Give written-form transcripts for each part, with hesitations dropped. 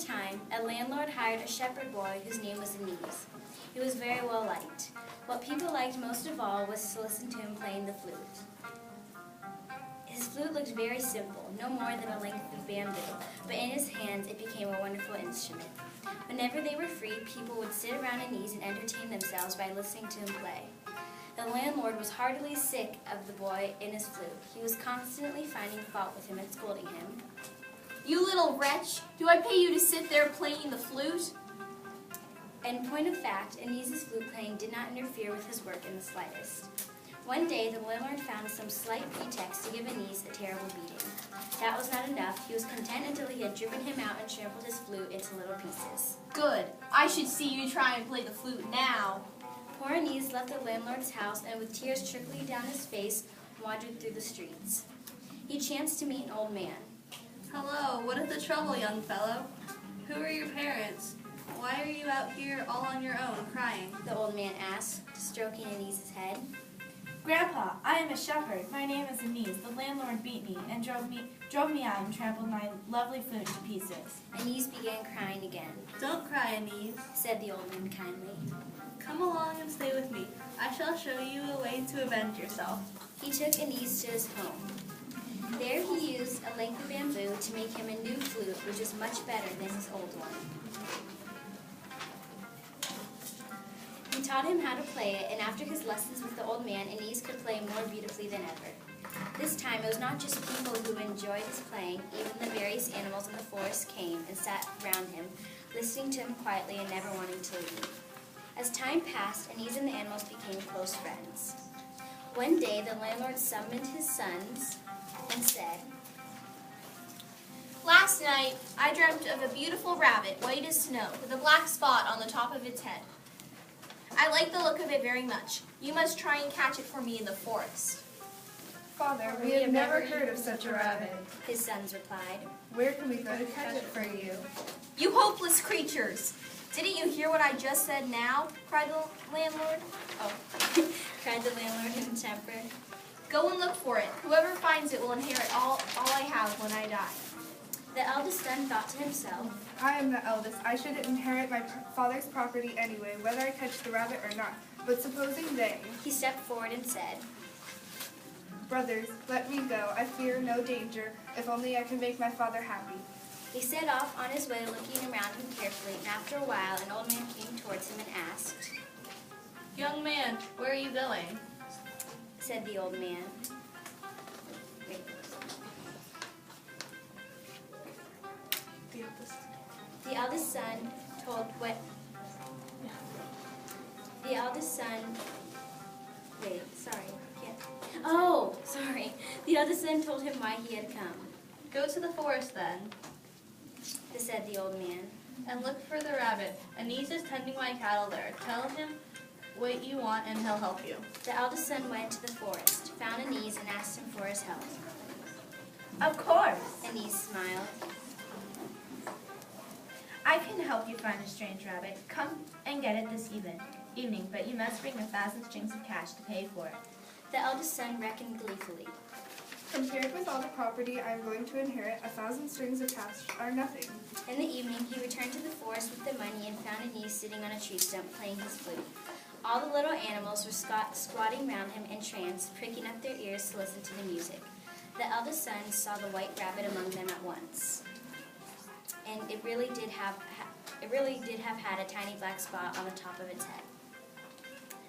time, a landlord hired a shepherd boy whose name was Aeneas. He was very well liked. What people liked most of all was to listen to him playing the flute. His flute looked very simple, no more than a length of bamboo, but in his hands it became a wonderful instrument. Whenever they were free, people would sit around Aeneas and entertain themselves by listening to him play. The landlord was heartily sick of the boy and his flute. He was constantly finding fault with him and scolding him. "You little wretch! Do I pay you to sit there playing the flute?" In point of fact, Aeneas' flute playing did not interfere with his work in the slightest. One day, the landlord found some slight pretext to give Aeneas a terrible beating. That was not enough. He was content until he had driven him out and trampled his flute into little pieces. "Good. I should see you try and play the flute now." Poor Aeneas left the landlord's house and with tears trickling down his face, wandered through the streets. He chanced to meet an old man. "Hello, what is the trouble, young fellow? Who are your parents? Why are you out here all on your own, crying?" The old man asked, stroking Aeneas' head. "Grandpa, I am a shepherd. My name is Aeneas. The landlord beat me and drove me out and trampled my lovely flute to pieces." Aeneas began crying again. "Don't cry, Aeneas," said the old man kindly. "Come along and stay with me. I shall show you a way to avenge yourself." He took Aeneas to his home. There he used a length of bamboo to make him a new flute, which was much better than his old one. He taught him how to play it, and after his lessons with the old man, Aeneas could play more beautifully than ever. This time, it was not just people who enjoyed his playing. Even the various animals in the forest came and sat round him, listening to him quietly and never wanting to leave. As time passed, Aeneas and the animals became close friends. One day, the landlord summoned his sons and said, "Last night, I dreamt of a beautiful rabbit, white as snow, with a black spot on the top of its head. I like the look of it very much. You must try and catch it for me in the forest." "Father, we have never heard of such a rabbit." his sons replied. "Where can we go to catch it for you?" "You hopeless creatures! Didn't you hear what I just said now?" cried the landlord. "Oh," cried the landlord in a temper. "Go and look for it. Whoever finds it will inherit all I have when I die." The eldest son thought to himself, "I am the eldest. I should inherit my father's property anyway, whether I catch the rabbit or not. But supposing they..." He stepped forward and said, "Brothers, let me go. I fear no danger, if only I can make my father happy." He set off on his way, looking around him carefully, and after a while an old man came towards him and asked, "Young man, where are you going?" said the old man. Wait. The eldest son told what... The eldest son... Wait, sorry. Oh, sorry. The eldest son told him why he had come. "Go to the forest then, Said the old man. and look for the rabbit. Aeneas is tending my cattle there. Tell him what you want and he'll help you." The eldest son went to the forest, found Aeneas, and asked him for his help. "Of course. Aeneas smiled. I can help you find a strange rabbit. Come and get it this evening, but you must bring 1,000 strings of cash to pay for it." The eldest son reckoned gleefully. "Compared with all the property I am going to inherit, 1,000 strings of cash are nothing." In the evening, he returned to the forest with the money and found Aeneas sitting on a tree stump playing his flute. All the little animals were squatting round him entranced, pricking up their ears to listen to the music. The eldest son saw the white rabbit among them at once, and it really did have had a tiny black spot on the top of its head.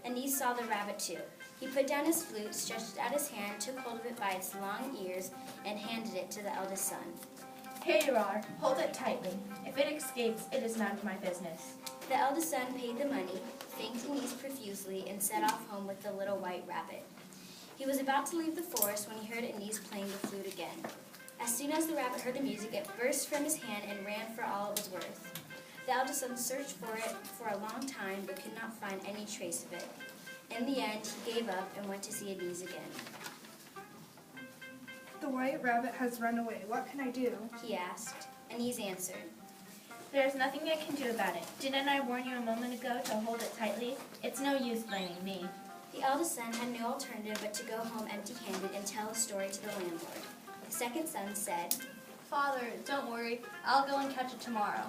Aeneas saw the rabbit too. He put down his flute, stretched out his hand, took hold of it by its long ears, and handed it to the eldest son. "Here you are. Hold it tightly. If it escapes, it is none of my business." The eldest son paid the money, thanked Aeneas profusely, and set off home with the little white rabbit. He was about to leave the forest when he heard Aeneas playing the flute again. As soon as the rabbit heard the music, it burst from his hand and ran for all it was worth. The eldest son searched for it for a long time, but could not find any trace of it. In the end, he gave up and went to see Aeneas again. "The white rabbit has run away. What can I do?" He asked. Aeneas answered, "There is nothing I can do about it. Didn't I warn you a moment ago to hold it tightly? It's no use blaming me." The eldest son had no alternative but to go home empty-handed and tell a story to the landlord. The second son said, Father, don't worry. I'll go and catch it tomorrow.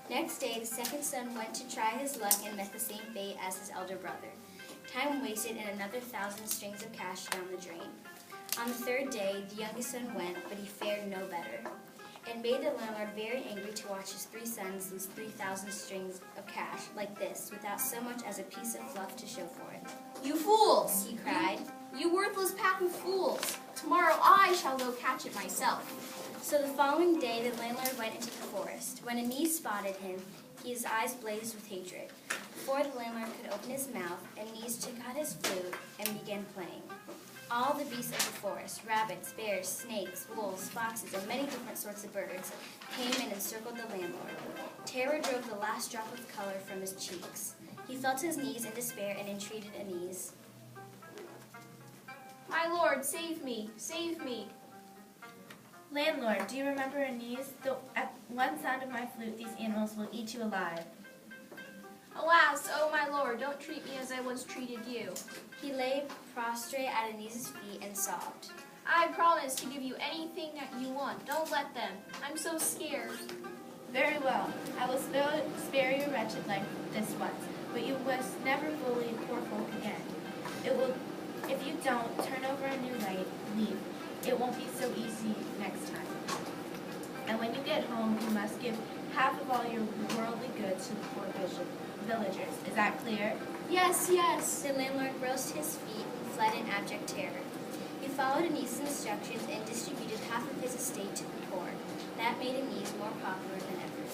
Next day, the second son went to try his luck and met the same fate as his elder brother. Time wasted and another 1,000 strings of cash down the drain. On the third day, the youngest son went, but he fared no better. It made the landlord very angry to watch his 3 sons lose 3,000 strings of cash like this, without so much as a piece of fluff to show for it. You fools! He cried. You worthless pack of fools! Tomorrow I shall go catch it myself. So the following day, the landlord went into the forest. When a niece spotted him, his eyes blazed with hatred. Before the landlord could open his mouth, a niece took out his flute and began playing. All the beasts of the forest, rabbits, bears, snakes, wolves, foxes, and many different sorts of birds, came and encircled the landlord. Terror drove the last drop of color from his cheeks. He fell to his knees in despair and entreated Anise. My lord, save me! Save me! Landlord, do you remember Anise? At one sound of my flute, these animals will eat you alive. Alas, oh my lord, don't treat me as I once treated you. He lay prostrate at Anise's feet and sobbed. I promise to give you anything that you want. Don't let them. I'm so scared. Very well. I will spare your wretched life this once, but you must never bully poor folk again. If you don't turn over a new leaf, it won't be so easy next time. And when you get home, you must give half of all your worldly goods to the poor villagers. Is that clear? Yes, yes. The landlord rose to his feet and fled in abject terror. He followed Anise's instructions and distributed half of his estate to the poor. That made Anise more popular than ever.